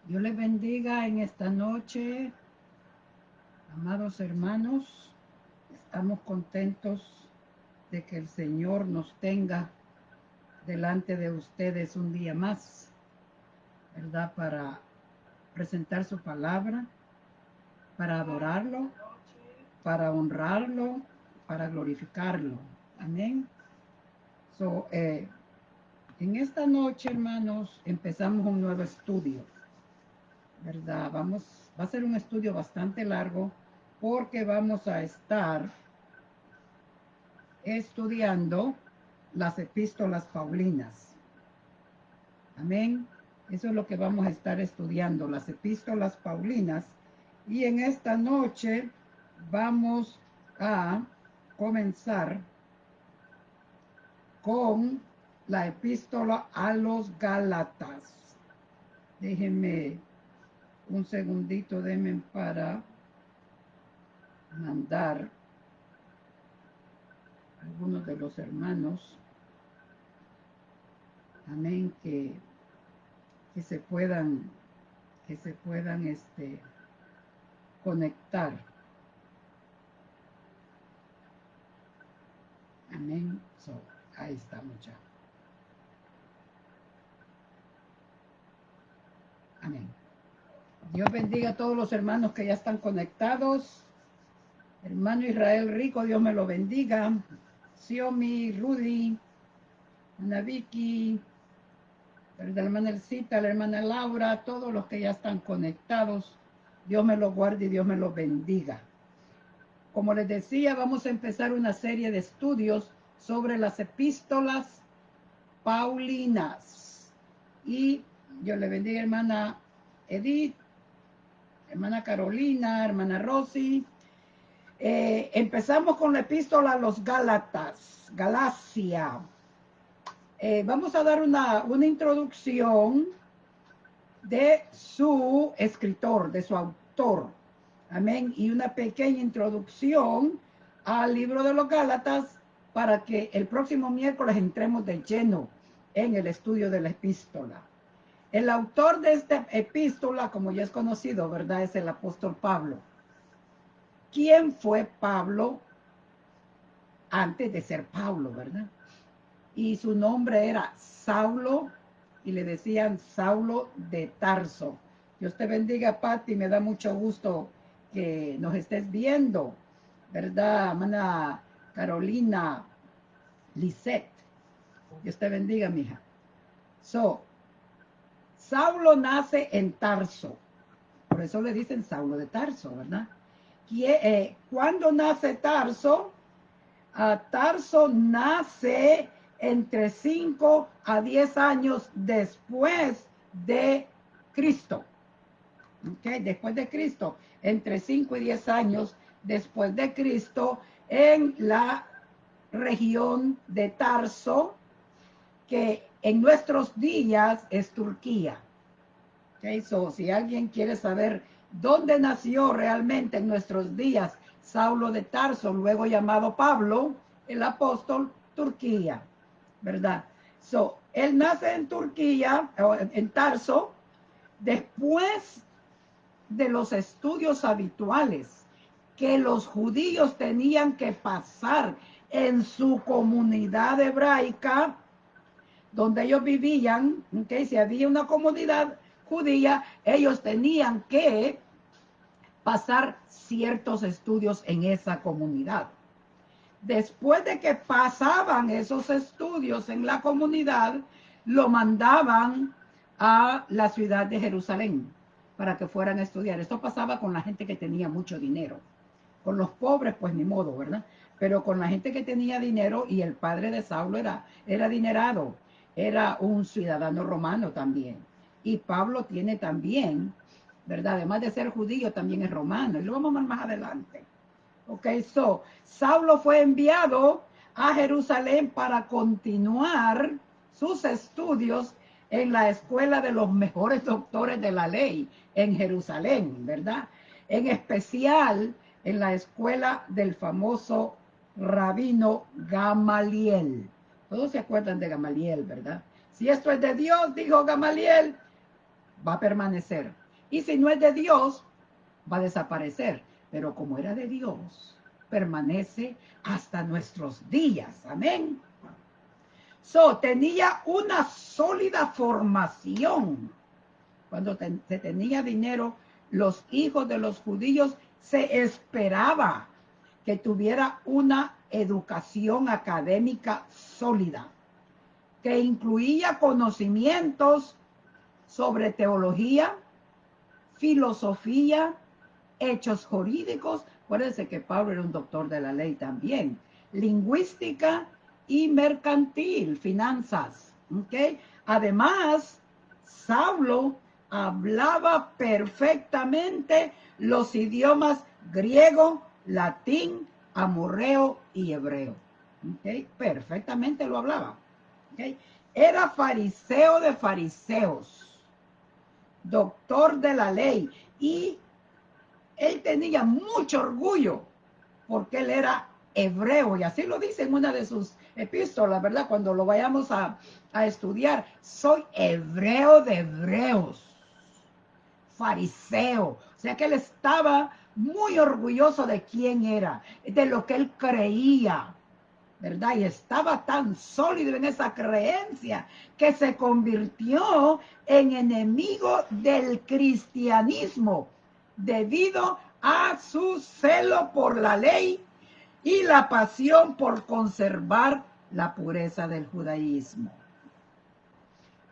Dios les bendiga en esta noche, amados hermanos. Estamos contentos de que el Señor nos tenga delante de ustedes un día más, ¿verdad? Para presentar su palabra, para adorarlo, para honrarlo, para glorificarlo. Amén. So, en esta noche, hermanos, empezamos un nuevo estudio, ¿verdad? Va a ser un estudio bastante largo porque vamos a estar estudiando las epístolas paulinas. Amén. Eso es lo que vamos a estar estudiando, las epístolas paulinas. Y en esta noche vamos a comenzar con la epístola a los Gálatas. Déjenme un segundito, denme para mandar algunos de los hermanos, amén, que se puedan conectar. Amén. So, ahí estamos ya. Amén. Dios bendiga a todos los hermanos que ya están conectados. Hermano Israel Rico, Dios me lo bendiga. Xiomi, Rudy, Ana Vicky, la hermana Elcita, la hermana Laura, todos los que ya están conectados. Dios me los guarde y Dios me los bendiga. Como les decía, vamos a empezar una serie de estudios sobre las epístolas paulinas. Y Dios le bendiga, hermana Edith, hermana Carolina, hermana Rosy. Empezamos con la epístola a los Gálatas, Galacia. Vamos a dar una introducción de su escritor, de su autor. Amén. Y una pequeña introducción al libro de los Gálatas para que el próximo miércoles entremos de lleno en el estudio de la epístola. El autor de esta epístola, como ya es conocido, ¿verdad? Es el apóstol Pablo. ¿Quién fue Pablo antes de ser Pablo, verdad? Y su nombre era Saulo y le decían Saulo de Tarso. Dios te bendiga, Pati, me da mucho gusto que nos estés viendo, ¿verdad, hermana Carolina, Lisette? Dios te bendiga, mija. Saulo nace en Tarso, por eso le dicen Saulo de Tarso, ¿verdad? ¿Cuándo nace Tarso? Tarso nace entre 5 a 10 años después de Cristo. ¿Okay? Después de Cristo, entre 5 y 10 años después de Cristo, en la región de Tarso, que en nuestros días es Turquía. Okay? So, si alguien quiere saber dónde nació realmente en nuestros días Saulo de Tarso, luego llamado Pablo, el apóstol, Turquía, ¿verdad? So, él nace en Turquía, en Tarso, después de los estudios habituales que los judíos tenían que pasar en su comunidad hebraica, donde ellos vivían, ¿okay? Si había una comunidad judía, ellos tenían que pasar ciertos estudios en esa comunidad. Después de que pasaban esos estudios en la comunidad, lo mandaban a la ciudad de Jerusalén para que fueran a estudiar. Esto pasaba con la gente que tenía mucho dinero. Con los pobres, pues ni modo, ¿verdad? Pero con la gente que tenía dinero, y el padre de Saulo era adinerado, era un ciudadano romano también. Y Pablo tiene también, ¿verdad? Además de ser judío, también es romano. Y lo vamos a ver más adelante. Ok, Saulo fue enviado a Jerusalén para continuar sus estudios en la escuela de los mejores doctores de la ley en Jerusalén, ¿verdad? En especial en la escuela del famoso rabino Gamaliel. Todos se acuerdan de Gamaliel, ¿verdad? Si esto es de Dios, dijo Gamaliel, va a permanecer. Y si no es de Dios, va a desaparecer. Pero como era de Dios, permanece hasta nuestros días. Amén. Tenía una sólida formación. Cuando se tenía dinero, los hijos de los judíos se esperaba que tuviera una educación académica sólida, que incluía conocimientos sobre teología, filosofía, hechos jurídicos. Acuérdense que Pablo era un doctor de la ley también. Lingüística y mercantil, finanzas. ¿Okay? Además, Saulo hablaba perfectamente los idiomas griego, latín, amorreo y hebreo. ¿Okay? Perfectamente lo hablaba. ¿Okay? Era fariseo de fariseos, doctor de la ley, y él tenía mucho orgullo porque él era hebreo, y así lo dice en una de sus epístolas, ¿verdad? Cuando lo vayamos a estudiar, soy hebreo de hebreos, fariseo. O sea que él estaba muy orgulloso de quién era, de lo que él creía, ¿verdad? Y estaba tan sólido en esa creencia que se convirtió en enemigo del cristianismo debido a su celo por la ley y la pasión por conservar la pureza del judaísmo.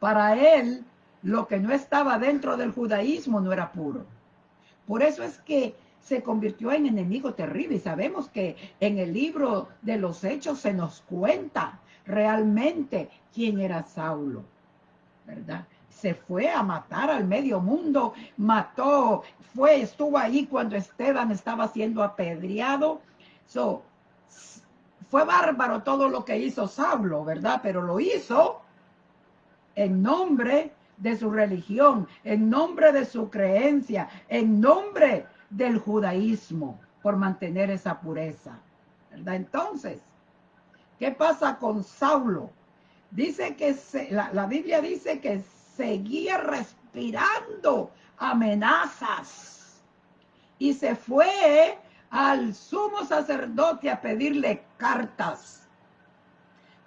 Para él, lo que no estaba dentro del judaísmo no era puro. Por eso es que se convirtió en enemigo terrible. Y sabemos que en el libro de los Hechos se nos cuenta realmente quién era Saulo, ¿verdad? Se fue a matar al medio mundo, mató, estuvo ahí cuando Esteban estaba siendo apedreado. Fue bárbaro todo lo que hizo Saulo, ¿verdad? Pero lo hizo en nombre de su religión, en nombre de su creencia, en nombre del judaísmo, por mantener esa pureza, ¿verdad? Entonces, ¿qué pasa con Saulo? Dice que la Biblia dice que seguía respirando amenazas y se fue al sumo sacerdote a pedirle cartas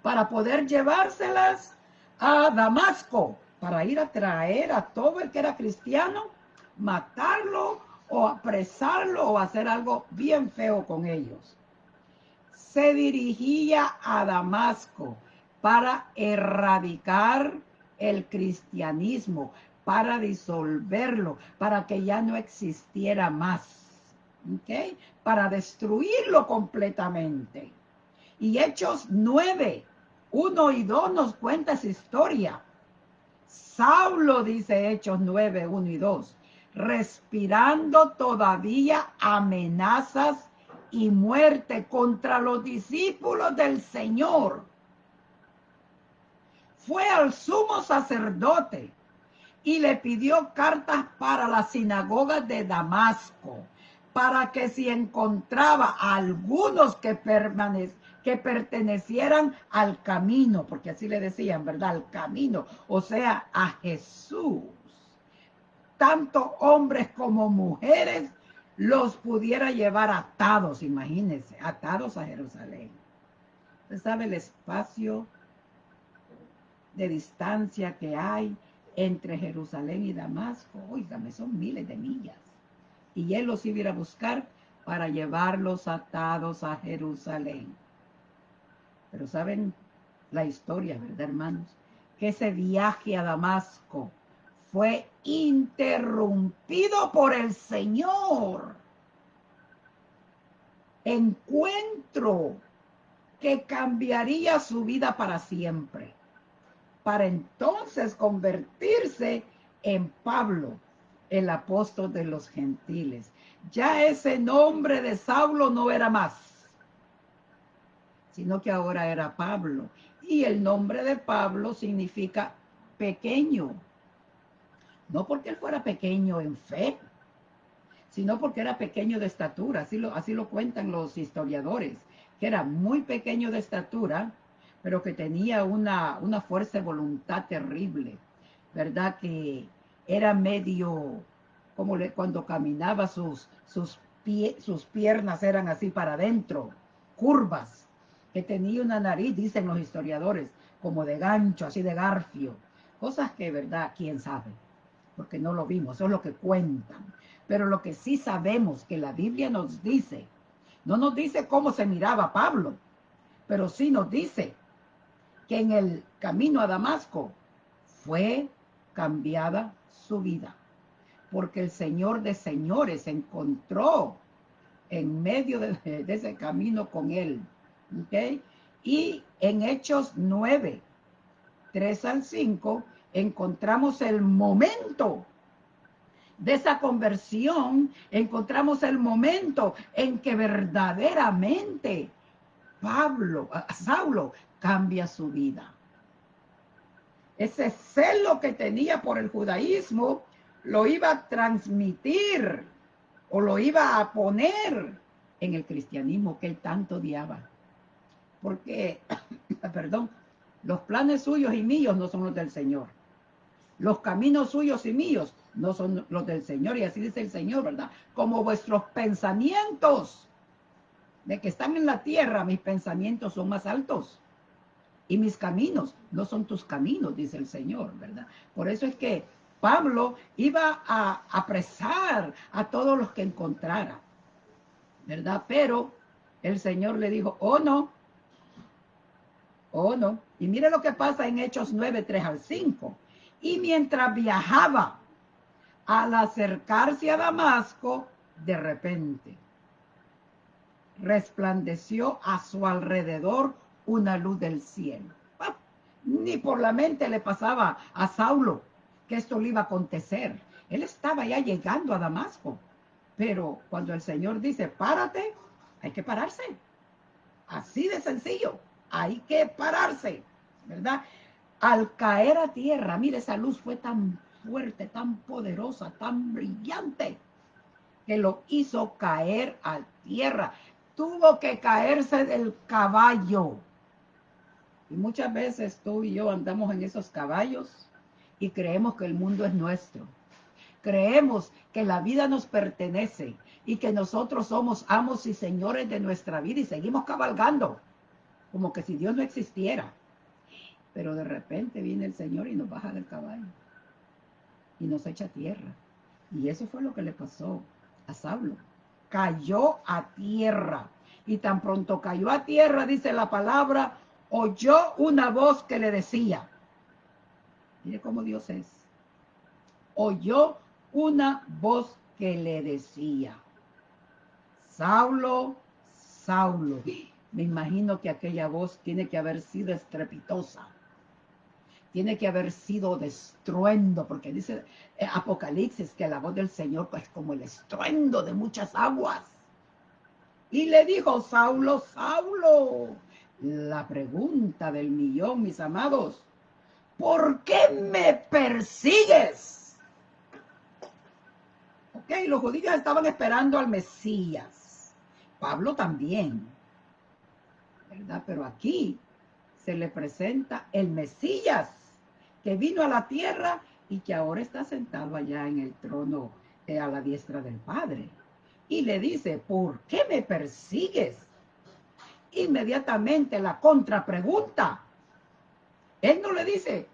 para poder llevárselas a Damasco, para ir a traer a todo el que era cristiano, matarlo o apresarlo o hacer algo bien feo con ellos. Se dirigía a Damasco para erradicar el cristianismo, para disolverlo, para que ya no existiera más, ¿okay? Para destruirlo completamente. Y Hechos 9, 1 y 2 nos cuenta esa historia. Saulo, dice Hechos 9, 1 y 2, respirando todavía amenazas y muerte contra los discípulos del Señor, fue al sumo sacerdote y le pidió cartas para las sinagogas de Damasco, para que si encontraba a algunos que pertenecieran al camino, porque así le decían, ¿verdad? Al camino, o sea, a Jesús, tanto hombres como mujeres, los pudiera llevar atados, imagínense, atados a Jerusalén. Usted sabe el espacio de distancia que hay entre Jerusalén y Damasco. Óigame, son miles de millas. Y él los iba a ir a buscar para llevarlos atados a Jerusalén. Pero saben la historia, ¿verdad, hermanos? Que ese viaje a Damasco fue interrumpido por el Señor. Encuentro que cambiaría su vida para siempre, para entonces convertirse en Pablo, el apóstol de los gentiles. Ya ese nombre de Saulo no era más, sino que ahora era Pablo. Y el nombre de Pablo significa pequeño. No porque él fuera pequeño en fe, sino porque era pequeño de estatura. Así lo cuentan los historiadores, que era muy pequeño de estatura, pero que tenía una fuerza de voluntad terrible, ¿verdad? Que era medio, cuando caminaba sus piernas eran así para adentro, curvas, que tenía una nariz, dicen los historiadores, como de gancho, así de garfio, cosas que, verdad, quién sabe, porque no lo vimos, eso es lo que cuentan. Pero lo que sí sabemos que la Biblia nos dice, no nos dice cómo se miraba Pablo, pero sí nos dice que en el camino a Damasco fue cambiada su vida, porque el Señor de señores se encontró en medio de ese camino con él. ¿Okay? Y en Hechos 9, 3 al 5, encontramos el momento de esa conversión, encontramos el momento en que verdaderamente Saulo cambia su vida. Ese celo que tenía por el judaísmo lo iba a transmitir o lo iba a poner en el cristianismo que él tanto odiaba. Porque, perdón, los planes suyos y míos no son los del Señor. Los caminos suyos y míos no son los del Señor. Y así dice el Señor, ¿verdad? Como vuestros pensamientos de que están en la tierra, mis pensamientos son más altos. Y mis caminos no son tus caminos, dice el Señor, ¿verdad? Por eso es que Pablo iba a apresar a todos los que encontrara, ¿verdad? Pero el Señor le dijo, oh no, oh no. Y mire lo que pasa en Hechos 9, 3 al 5. Y mientras viajaba, al acercarse a Damasco, de repente resplandeció a su alrededor una luz del cielo. Ni por la mente le pasaba a Saulo que esto le iba a acontecer. Él estaba ya llegando a Damasco. Pero cuando el Señor dice, párate, hay que pararse. Así de sencillo. Hay que pararse, ¿verdad? Al caer a tierra, mire, esa luz fue tan fuerte, tan poderosa, tan brillante, que lo hizo caer a tierra. Tuvo que caerse del caballo. Y muchas veces tú y yo andamos en esos caballos y creemos que el mundo es nuestro. Creemos que la vida nos pertenece y que nosotros somos amos y señores de nuestra vida y seguimos cabalgando como que si Dios no existiera. Pero de repente viene el Señor y nos baja del caballo y nos echa a tierra. Y eso fue lo que le pasó a Saulo. Cayó a tierra. Y tan pronto cayó a tierra, dice la palabra, oyó una voz que le decía, mire cómo Dios es, oyó una voz que le decía, Saulo, Saulo. Me imagino que aquella voz tiene que haber sido estrepitosa, tiene que haber sido de estruendo, porque dice Apocalipsis que la voz del Señor es como el estruendo de muchas aguas. Y le dijo, Saulo, Saulo, la pregunta del millón, mis amados, ¿por qué me persigues? Ok, los judíos estaban esperando al Mesías. Pablo también, ¿verdad? Pero aquí se le presenta el Mesías que vino a la tierra y que ahora está sentado allá en el trono a la diestra del Padre. Y le dice, ¿por qué me persigues? Inmediatamente la contrapregunta. Él no le dice,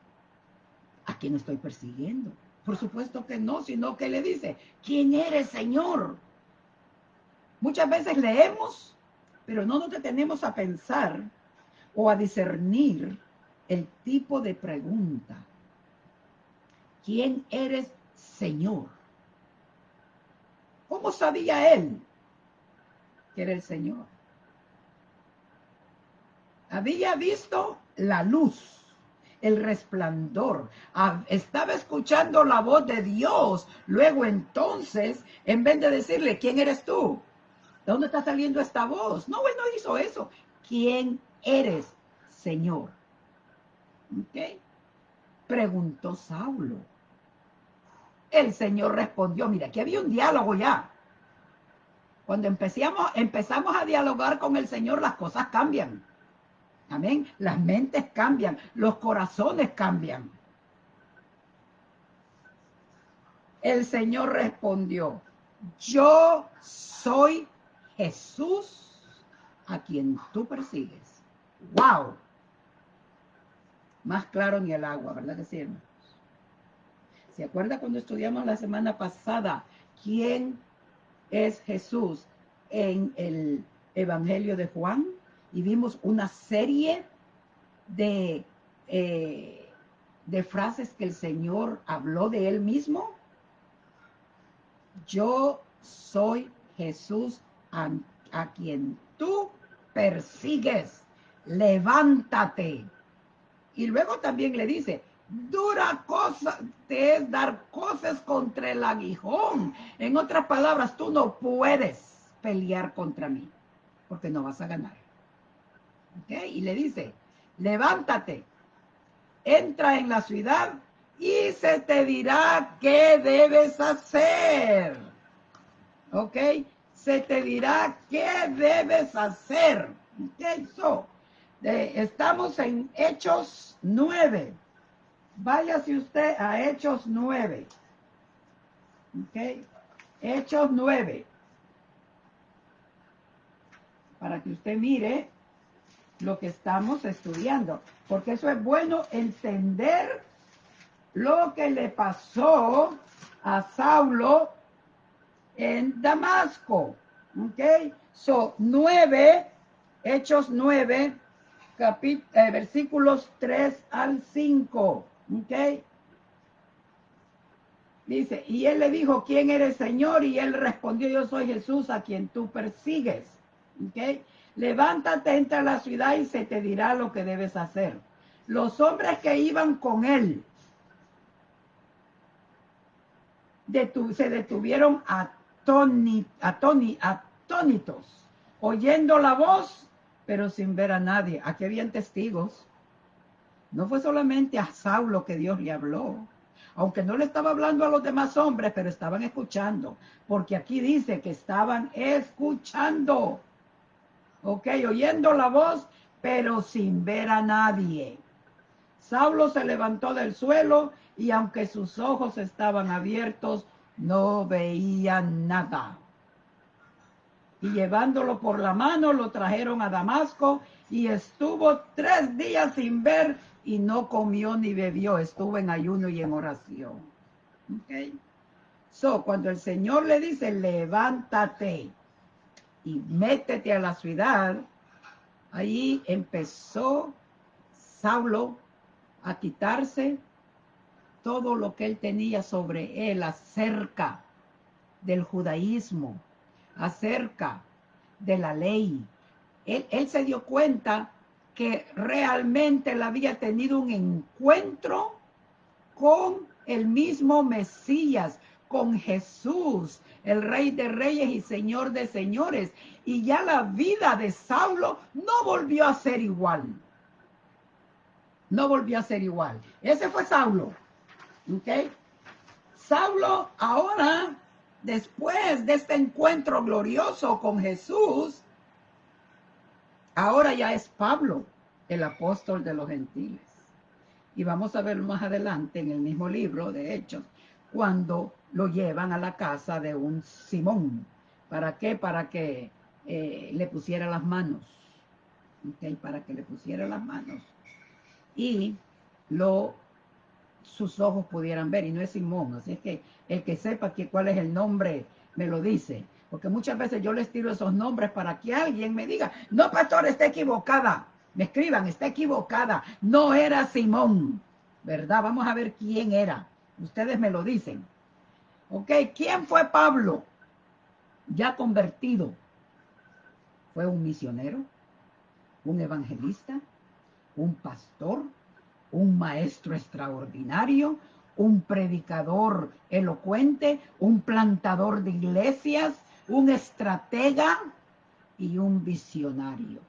¿a quién estoy persiguiendo? Por supuesto que no, sino que le dice, ¿quién eres, Señor? Muchas veces leemos, pero no nos detenemos a pensar o a discernir el tipo de pregunta. ¿Quién eres, Señor? ¿Cómo sabía él que era el Señor? Había visto la luz, el resplandor, estaba escuchando la voz de Dios. Luego entonces, en vez de decirle, ¿quién eres tú? ¿De dónde está saliendo esta voz? No, él no hizo eso. ¿Quién eres, Señor? ¿Ok? Preguntó Saulo. El Señor respondió, mira, aquí había un diálogo ya. Cuando empezamos a dialogar con el Señor, las cosas cambian. Amén. Las mentes cambian, los corazones cambian. El Señor respondió, yo soy Jesús a quien tú persigues. ¡Wow! Más claro ni el agua, ¿verdad que sí, hermanos? ¿Se acuerda cuando estudiamos la semana pasada quién es Jesús en el Evangelio de Juan? Y vimos una serie de, de frases que el Señor habló de él mismo. Yo soy Jesús a quien tú persigues. Levántate. Y luego también le dice, dura cosa te es dar cosas contra el aguijón. En otras palabras, tú no puedes pelear contra mí, porque no vas a ganar. ¿Okay? Y le dice, levántate, entra en la ciudad y se te dirá qué debes hacer. ¿Ok? Se te dirá qué debes hacer. ¿Ok? Estamos en Hechos 9. Váyase usted a Hechos 9. ¿Ok? Hechos 9. Para que usted mire lo que estamos estudiando. Porque eso es bueno entender lo que le pasó a Saulo en Damasco. ¿Ok? 9, Hechos 9, versículos 3 al 5. ¿Ok? Dice, y él le dijo, ¿quién eres, Señor? Y él respondió, yo soy Jesús a quien tú persigues. ¿Ok? Levántate, entra a la ciudad y se te dirá lo que debes hacer. Los hombres que iban con él se detuvieron atónitos, oyendo la voz, pero sin ver a nadie. Aquí habían testigos. No fue solamente a Saulo que Dios le habló, aunque no le estaba hablando a los demás hombres, pero estaban escuchando, porque aquí dice que estaban escuchando, ok, oyendo la voz, pero sin ver a nadie. Saulo se levantó del suelo y aunque sus ojos estaban abiertos, no veía nada. Y llevándolo por la mano, lo trajeron a Damasco y estuvo 3 días sin ver y no comió ni bebió. Estuvo en ayuno y en oración. ¿Okay? Cuando el Señor le dice, levántate y métete a la ciudad, ahí empezó Saulo a quitarse todo lo que él tenía sobre él acerca del judaísmo, acerca de la ley. Él se dio cuenta que realmente él había tenido un encuentro con el mismo Mesías, con Jesús, el Rey de Reyes y Señor de Señores. Y ya la vida de Saulo no volvió a ser igual. No volvió a ser igual. Ese fue Saulo. ¿Ok? Saulo ahora, después de este encuentro glorioso con Jesús, ahora ya es Pablo, el apóstol de los gentiles. Y vamos a ver más adelante en el mismo libro de Hechos, cuando lo llevan a la casa de un Simón. ¿Para qué? Para que le pusiera las manos. ¿Okay? Para que le pusiera las manos. Y sus ojos pudieran ver, y no es Simón. Así es que el que sepa cuál es el nombre me lo dice, porque muchas veces yo les tiro esos nombres para que alguien me diga, no, pastor, está equivocada. Me escriban, está equivocada, no era Simón, ¿verdad? Vamos a ver quién era, ustedes me lo dicen. Ok, ¿quién fue Pablo? Ya convertido. ¿Fue un misionero? ¿Un evangelista? ¿Un pastor? ¿Un maestro extraordinario? ¿Un predicador elocuente? ¿Un plantador de iglesias? ¿Un estratega? Y un visionario.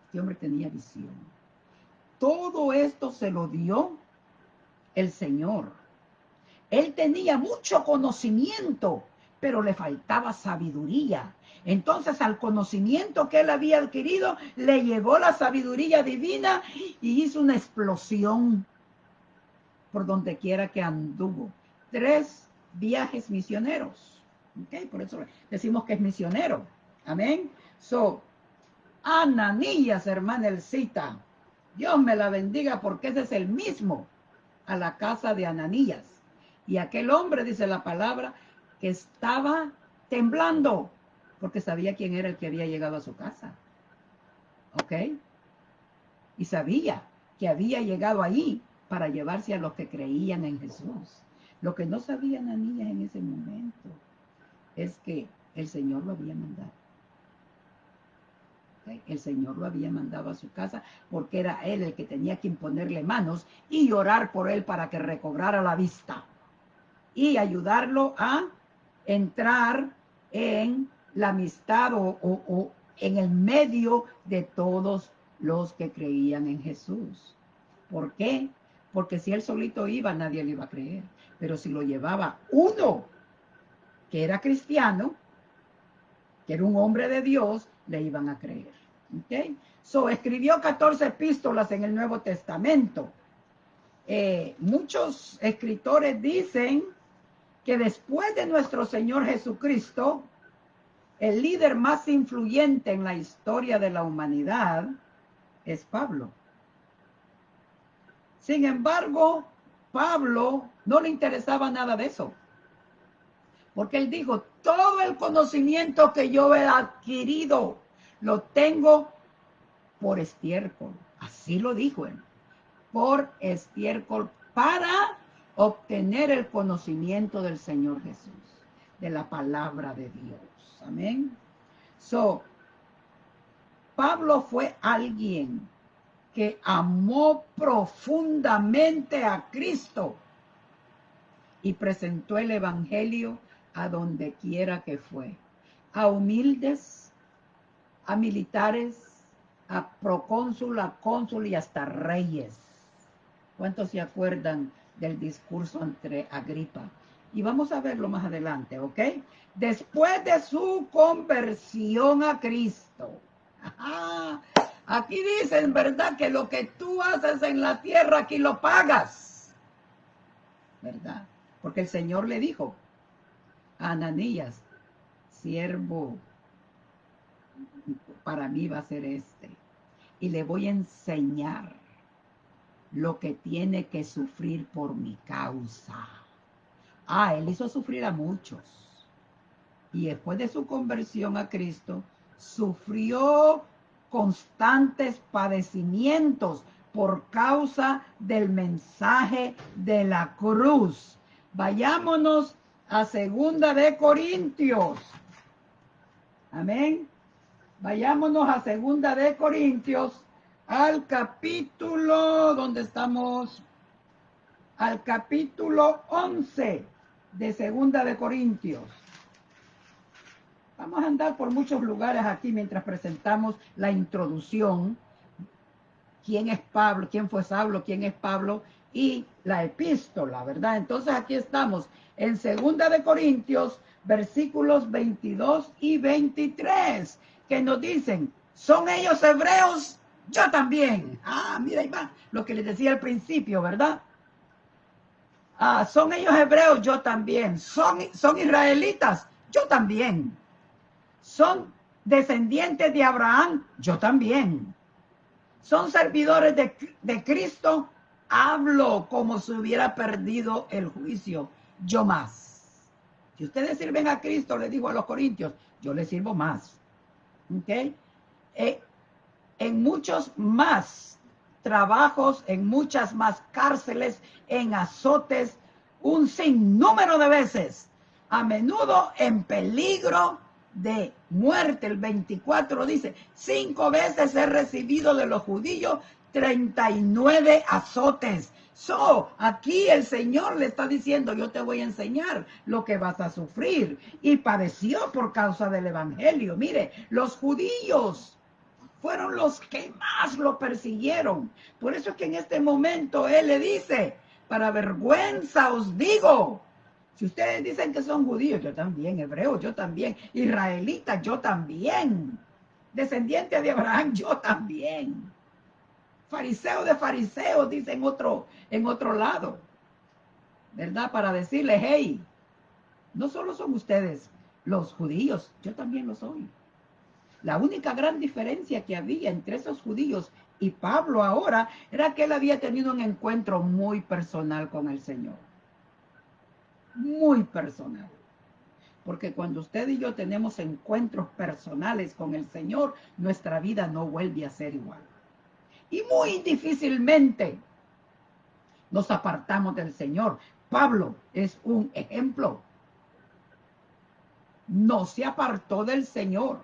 Este hombre tenía visión. Todo esto se lo dio el Señor. Él tenía mucho conocimiento, pero le faltaba sabiduría. Entonces, al conocimiento que él había adquirido, le llegó la sabiduría divina y hizo una explosión por donde quiera que anduvo. 3 viajes misioneros. ¿Okay? Por eso decimos que es misionero. Amén. So, Ananías, hermana Elcita, Dios me la bendiga, porque ese es el mismo a la casa de Ananías. Y aquel hombre, dice la palabra, que estaba temblando porque sabía quién era el que había llegado a su casa. ¿Ok? Y sabía que había llegado ahí para llevarse a los que creían en Jesús. Lo que no sabía Ananías en ese momento es que el Señor lo había mandado. ¿Okay? El Señor lo había mandado a su casa porque era él el que tenía que imponerle manos y orar por él para que recobrara la vista y ayudarlo a entrar en la amistad o en el medio de todos los que creían en Jesús. ¿Por qué? Porque si él solito iba, nadie le iba a creer. Pero si lo llevaba uno que era cristiano, que era un hombre de Dios, le iban a creer. ¿Okay? So, escribió 14 epístolas en el Nuevo Testamento. Muchos escritores dicen que después de nuestro Señor Jesucristo, el líder más influyente en la historia de la humanidad es Pablo. Sin embargo, Pablo no le interesaba nada de eso. Porque él dijo, todo el conocimiento que yo he adquirido lo tengo por estiércol. Así lo dijo él. Por estiércol, para obtener el conocimiento del Señor Jesús, de la palabra de Dios. Amén. So, Pablo fue alguien que amó profundamente a Cristo y presentó el evangelio a donde quiera que fue. A humildes, a militares, a procónsul, a cónsul y hasta reyes. ¿Cuántos se acuerdan del discurso entre Agripa? Y vamos a verlo más adelante, ¿ok? Después de su conversión a Cristo. Ajá. Aquí dicen, ¿verdad? Que lo que tú haces en la tierra, aquí lo pagas. ¿Verdad? Porque el Señor le dijo a Ananías, siervo, para mí va a ser este. Y le voy a enseñar lo que tiene que sufrir por mi causa. Él hizo sufrir a muchos. Y después de su conversión a Cristo, sufrió constantes padecimientos por causa del mensaje de la cruz. Vayámonos a 2 de Corintios. Amén. Vayámonos a 2 de Corintios, al capítulo, ¿dónde estamos? Al capítulo 11 de 2 de Corintios. Vamos a andar por muchos lugares aquí mientras presentamos la introducción. ¿Quién es Pablo? ¿Quién fue Saulo? ¿Quién es Pablo? Y la epístola, ¿verdad? Entonces aquí estamos en 2 de Corintios, versículos 22 y 23, que nos dicen, ¿son ellos hebreos? Yo también. Mira, ahí va lo que les decía al principio, ¿verdad? ¿Son ellos hebreos? Yo también. ¿Son israelitas? Yo también. ¿Son descendientes de Abraham? Yo también. ¿Son servidores de Cristo? Hablo como si hubiera perdido el juicio. Yo más. Si ustedes sirven a Cristo, le digo a los corintios, yo les sirvo más. ¿Ok? En muchos más trabajos, en muchas más cárceles, en azotes, un sinnúmero de veces, a menudo en peligro de muerte. El 24 dice, 5 veces he recibido de los judíos 39 azotes. Aquí el Señor le está diciendo, yo te voy a enseñar lo que vas a sufrir. Y padeció por causa del evangelio. Mire, los judíos fueron los que más lo persiguieron. Por eso es que en este momento él le dice, para vergüenza os digo, si ustedes dicen que son judíos, yo también, hebreos, yo también, israelitas, yo también, descendiente de Abraham, yo también, fariseo de fariseos, dice en otro lado. ¿verdad? Para decirle, hey, no solo son ustedes los judíos, yo también lo soy. La única gran diferencia que había entre esos judíos y Pablo ahora era que él había tenido un encuentro muy personal con el Señor. Muy personal. Porque cuando usted y yo tenemos encuentros personales con el Señor, nuestra vida no vuelve a ser igual. Y muy difícilmente nos apartamos del Señor. Pablo es un ejemplo. No se apartó del Señor.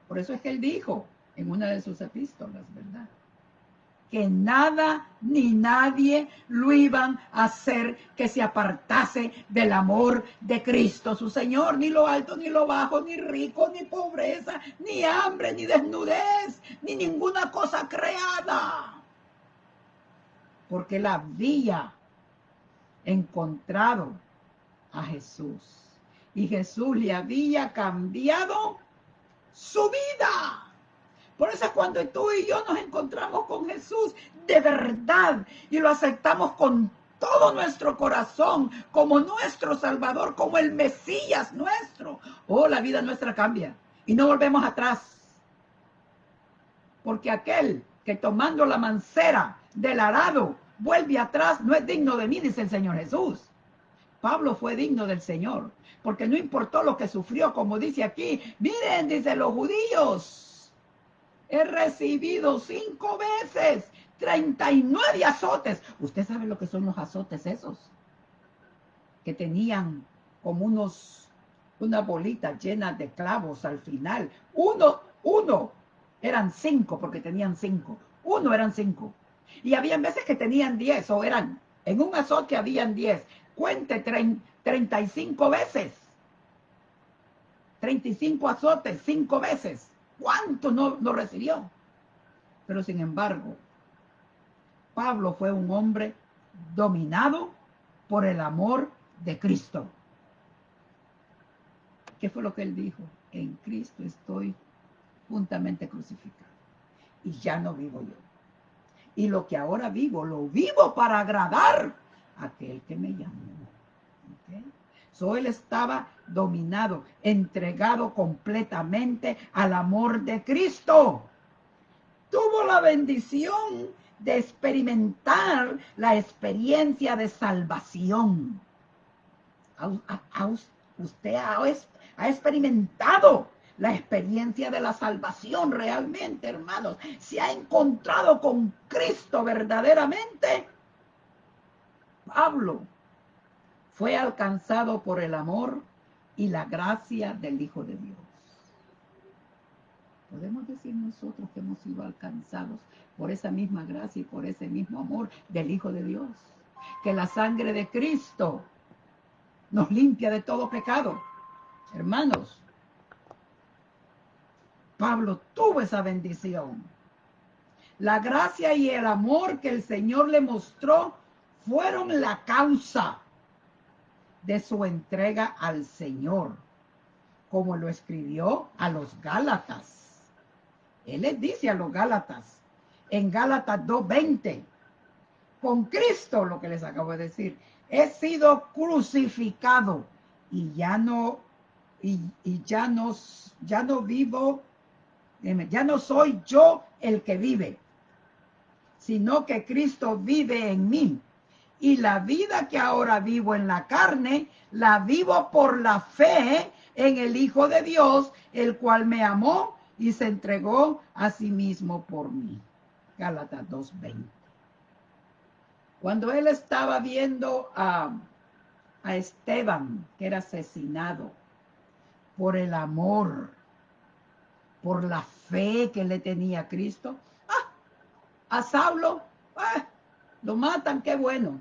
Por eso es que él dijo en una de sus epístolas, ¿verdad? Que nada ni nadie lo iban a hacer que se apartase del amor de Cristo, su Señor, ni lo alto, ni lo bajo, ni rico, ni pobreza, ni hambre, ni desnudez, ni ninguna cosa creada. Porque él había encontrado a Jesús. Y Jesús le había cambiado su vida. Por eso es cuando tú y yo nos encontramos con Jesús de verdad y lo aceptamos con todo nuestro corazón como nuestro Salvador, como el Mesías nuestro. Oh, la vida nuestra cambia y no volvemos atrás. Porque aquel que tomando la mancera del arado vuelve atrás no es digno de mí, dice el Señor Jesús. Pablo fue digno del Señor, porque no importó lo que sufrió, como dice aquí. Miren, dice los judíos, he recibido 5 veces 39 azotes. ¿Usted sabe lo que son los azotes esos? Que tenían como una bolita llena de clavos al final. Uno, eran 5 porque tenían 5. Uno eran 5. Y habían veces que tenían 10 o eran, en un azote habían 10. Cuente 35 veces. 35 azotes, 5 veces. ¿Cuánto no recibió? Pero sin embargo, Pablo fue un hombre dominado por el amor de Cristo. ¿Qué fue lo que él dijo? En Cristo estoy juntamente crucificado. Y ya no vivo yo. Y lo que ahora vivo, lo vivo para agradar a aquel que me llamó. ¿Okay? So, él estaba dominado, entregado completamente al amor de Cristo. Tuvo la bendición de experimentar la experiencia de salvación. Usted ha experimentado la experiencia de la salvación realmente, hermanos. Se ha encontrado con Cristo verdaderamente. Pablo fue alcanzado por el amor y la gracia del Hijo de Dios. Podemos decir nosotros que hemos sido alcanzados por esa misma gracia y por ese mismo amor del Hijo de Dios. Que la sangre de Cristo nos limpia de todo pecado. Hermanos, Pablo tuvo esa bendición. La gracia y el amor que el Señor le mostró fueron la causa de su entrega al Señor, como lo escribió a los Gálatas. Él les dice a los Gálatas, en Gálatas 2:20, con Cristo, lo que les acabo de decir, he sido crucificado y ya no vivo, ya no soy yo el que vive, sino que Cristo vive en mí. Y la vida que ahora vivo en la carne, la vivo por la fe en el Hijo de Dios, el cual me amó y se entregó a sí mismo por mí. Gálatas 2:20. Cuando él estaba viendo a Esteban, que era asesinado por el amor, por la fe que le tenía a Cristo, a Saulo, lo matan, qué bueno.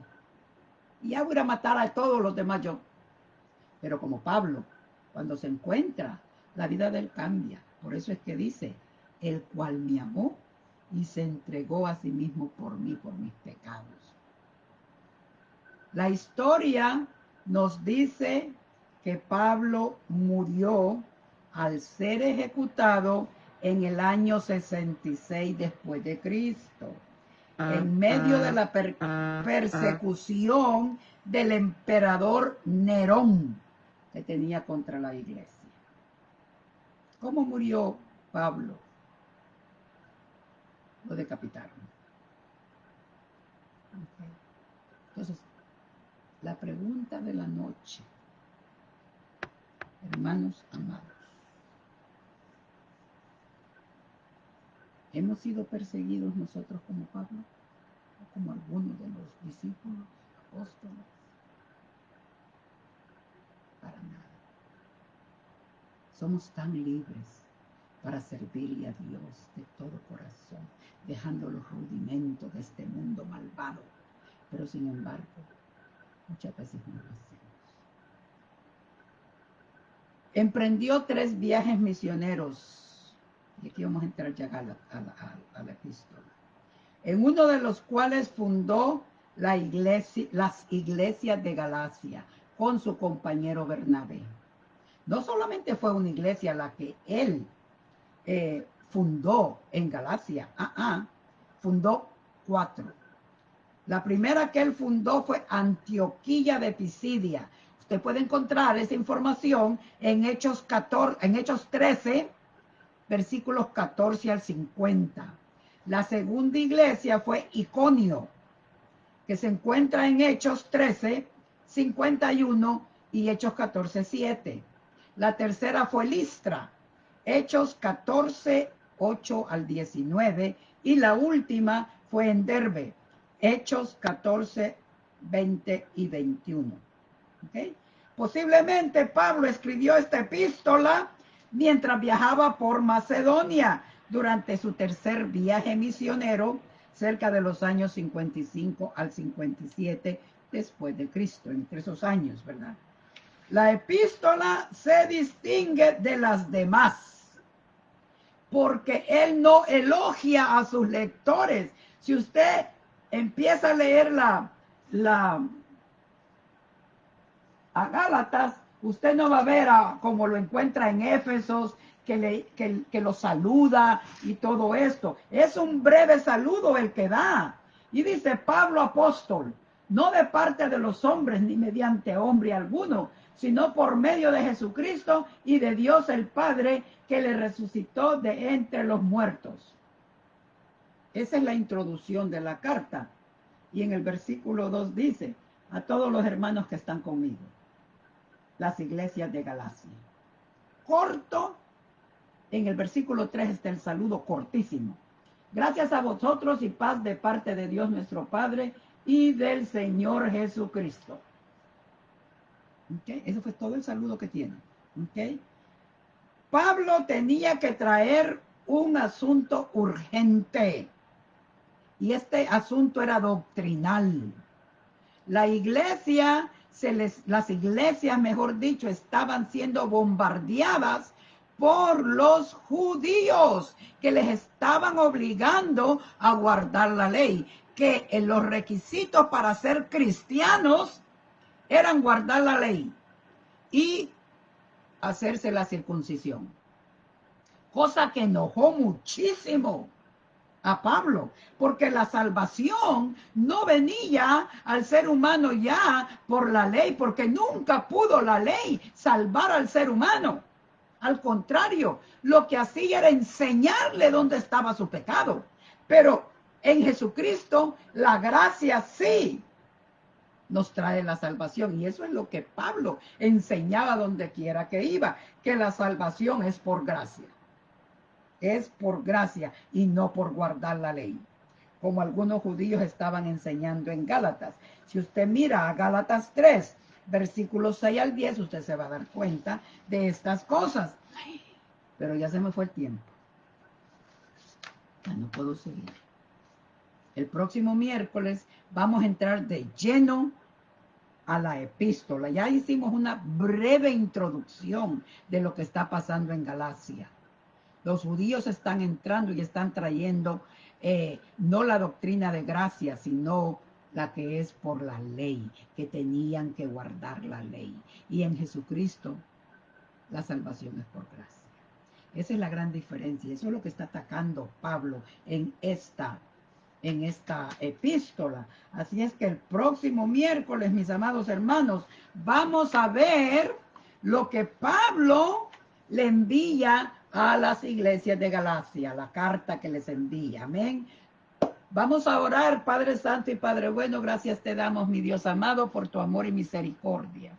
Y ya voy a matar a todos los demás yo. Pero como Pablo, cuando se encuentra, la vida de él cambia. Por eso es que dice, el cual me amó y se entregó a sí mismo por mí, por mis pecados. La historia nos dice que Pablo murió al ser ejecutado en el año 66 después de Cristo. en medio de la persecución del emperador Nerón que tenía contra la iglesia. ¿Cómo murió Pablo? Lo decapitaron. Okay. Entonces, la pregunta de la noche, hermanos amados, ¿hemos sido perseguidos nosotros como Pablo? ¿O como algunos de los discípulos, apóstoles? Para nada. Somos tan libres para servirle a Dios de todo corazón, dejando los rudimentos de este mundo malvado. Pero sin embargo, muchas veces no lo hacemos. Emprendió 3 viajes misioneros. Y aquí vamos a entrar ya a la epístola. En uno de los cuales fundó las iglesias de Galacia con su compañero Bernabé. No solamente fue una iglesia la que él fundó en Galacia, fundó 4. La primera que él fundó fue Antioquía de Pisidia. Usted puede encontrar esa información en Hechos 13, versículos 14 al 50. La segunda iglesia fue Iconio, que se encuentra en Hechos 13, 51 y Hechos 14, 7. La tercera fue Listra, Hechos 14, 8 al 19. Y la última fue en Derbe, Hechos 14, 20 y 21. ¿Okay? Posiblemente Pablo escribió esta epístola mientras viajaba por Macedonia durante su tercer viaje misionero, cerca de los años 55 al 57 después de Cristo, entre esos años, ¿verdad? La epístola se distingue de las demás porque él no elogia a sus lectores. Si usted empieza a leer a Gálatas, usted no va a ver como lo encuentra en Éfesos, que lo saluda y todo esto. Es un breve saludo el que da. Y dice Pablo apóstol, no de parte de los hombres ni mediante hombre alguno, sino por medio de Jesucristo y de Dios el Padre que le resucitó de entre los muertos. Esa es la introducción de la carta. Y en el versículo 2 dice, a todos los hermanos que están conmigo, las iglesias de Galacia. Corto, en el versículo 3 está el saludo cortísimo. Gracias a vosotros y paz de parte de Dios nuestro Padre y del Señor Jesucristo. ¿Okay? Ese fue todo el saludo que tiene. ¿Okay? Pablo tenía que traer un asunto urgente. Y este asunto era doctrinal. La iglesia, las iglesias, mejor dicho, estaban siendo bombardeadas por los judíos que les estaban obligando a guardar la ley, que en los requisitos para ser cristianos eran guardar la ley y hacerse la circuncisión. Cosa que enojó muchísimo a Pablo, porque la salvación no venía al ser humano ya por la ley, porque nunca pudo la ley salvar al ser humano. Al contrario, lo que hacía era enseñarle dónde estaba su pecado. Pero en Jesucristo la gracia sí nos trae la salvación. Y eso es lo que Pablo enseñaba donde quiera que iba, que la salvación es por gracia. Es por gracia y no por guardar la ley, como algunos judíos estaban enseñando en Gálatas. Si usted mira a Gálatas 3, versículos 6 al 10, usted se va a dar cuenta de estas cosas. Pero ya se me fue el tiempo. Ya no puedo seguir. El próximo miércoles vamos a entrar de lleno a la epístola. Ya hicimos una breve introducción de lo que está pasando en Galacia. Los judíos están entrando y están trayendo no la doctrina de gracia, sino la que es por la ley, que tenían que guardar la ley. Y en Jesucristo la salvación es por gracia. Esa es la gran diferencia. Eso es lo que está atacando Pablo en esta en esta epístola. Así es que el próximo miércoles, mis amados hermanos, vamos a ver lo que Pablo le envía a las iglesias de Galacia, la carta que les envía. Amén. Vamos a orar. Padre Santo y Padre Bueno, gracias te damos, mi Dios amado, por tu amor y misericordia.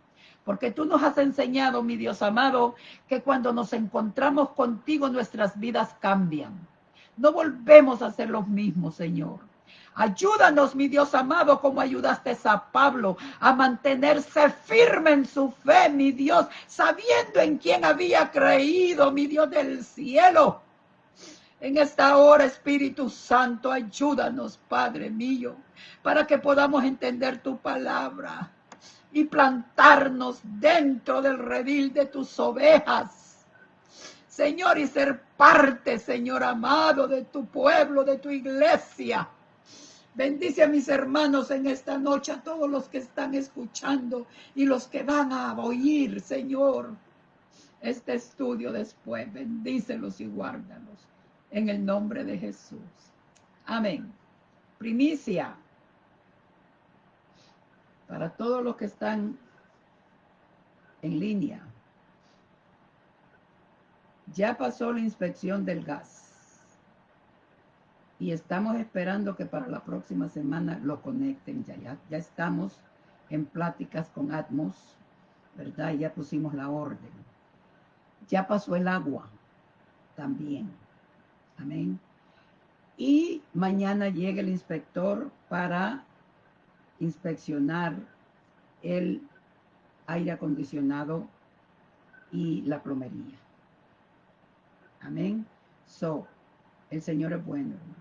Porque tú nos has enseñado, mi Dios amado, que cuando nos encontramos contigo nuestras vidas cambian. No volvemos a ser los mismos, Señor. Ayúdanos, mi Dios amado, como ayudaste a Pablo a mantenerse firme en su fe, mi Dios, sabiendo en quién había creído, mi Dios del cielo. En esta hora, Espíritu Santo, ayúdanos, Padre mío, para que podamos entender tu palabra y plantarnos dentro del redil de tus ovejas, Señor, y ser parte, Señor amado, de tu pueblo, de tu iglesia. Bendice a mis hermanos en esta noche, a todos los que están escuchando y los que van a oír, Señor, este estudio después. Bendícelos y guárdalos en el nombre de Jesús. Amén. Primicia para todos los que están en línea. Ya pasó la inspección del gas y estamos esperando que para la próxima semana lo conecten. Ya estamos en pláticas con Atmos, ¿verdad? Ya pusimos la orden. Ya pasó el agua también. Amén. Y mañana llega el inspector para inspeccionar el aire acondicionado y la plomería. Amén. El Señor es bueno, hermanos.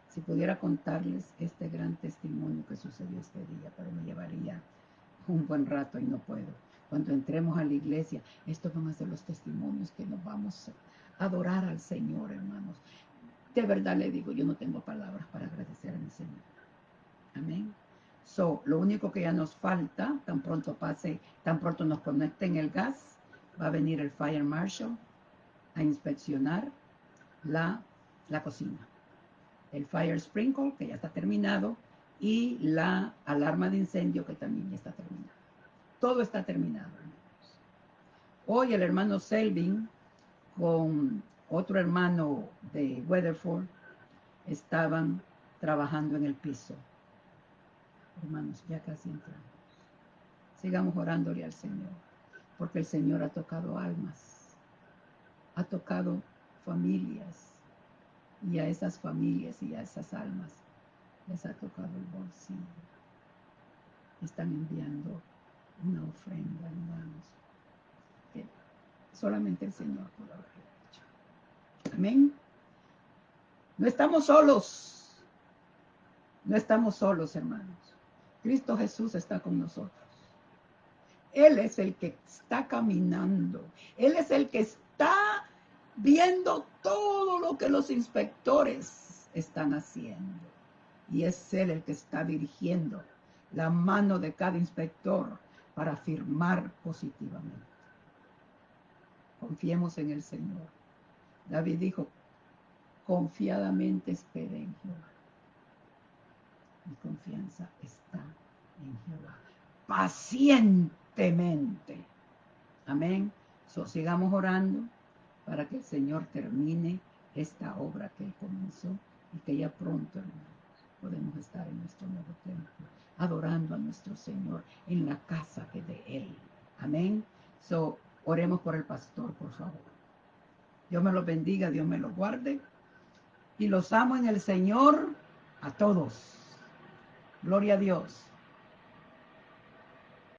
Si pudiera contarles este gran testimonio que sucedió este día, pero me llevaría un buen rato y no puedo. Cuando entremos a la iglesia, estos van a ser los testimonios que nos vamos a adorar al Señor, hermanos. De verdad le digo, yo no tengo palabras para agradecer a mi Señor. Amén. Lo único que ya nos falta, tan pronto nos conecten el gas, va a venir el Fire Marshal a inspeccionar la cocina. El Fire Sprinkle, que ya está terminado, y la alarma de incendio, que también ya está terminada. Todo está terminado, hermanos. Hoy el hermano Selvin, con otro hermano de Weatherford, estaban trabajando en el piso. Hermanos, ya casi entramos. Sigamos orándole al Señor, porque el Señor ha tocado almas, ha tocado familias, y a esas familias y a esas almas les ha tocado el bolsillo. Están enviando una ofrenda, hermanos, que solamente el Señor puede haberlo hecho. Amén. No estamos solos. No estamos solos, hermanos. Cristo Jesús está con nosotros. Él es el que está caminando. Él es el que está viendo todo lo que los inspectores están haciendo. Y es Él el que está dirigiendo la mano de cada inspector para firmar positivamente. Confiemos en el Señor. David dijo, confiadamente esperé en Jehová. Mi confianza está en Jehová. Pacientemente. Amén. Sigamos orando para que el Señor termine esta obra que Él comenzó y que ya pronto, hermanos, podemos estar en nuestro nuevo templo, adorando a nuestro Señor en la casa que de Él. Amén. Oremos por el pastor, por favor. Dios me los bendiga, Dios me los guarde. Y los amo en el Señor a todos. Gloria a Dios.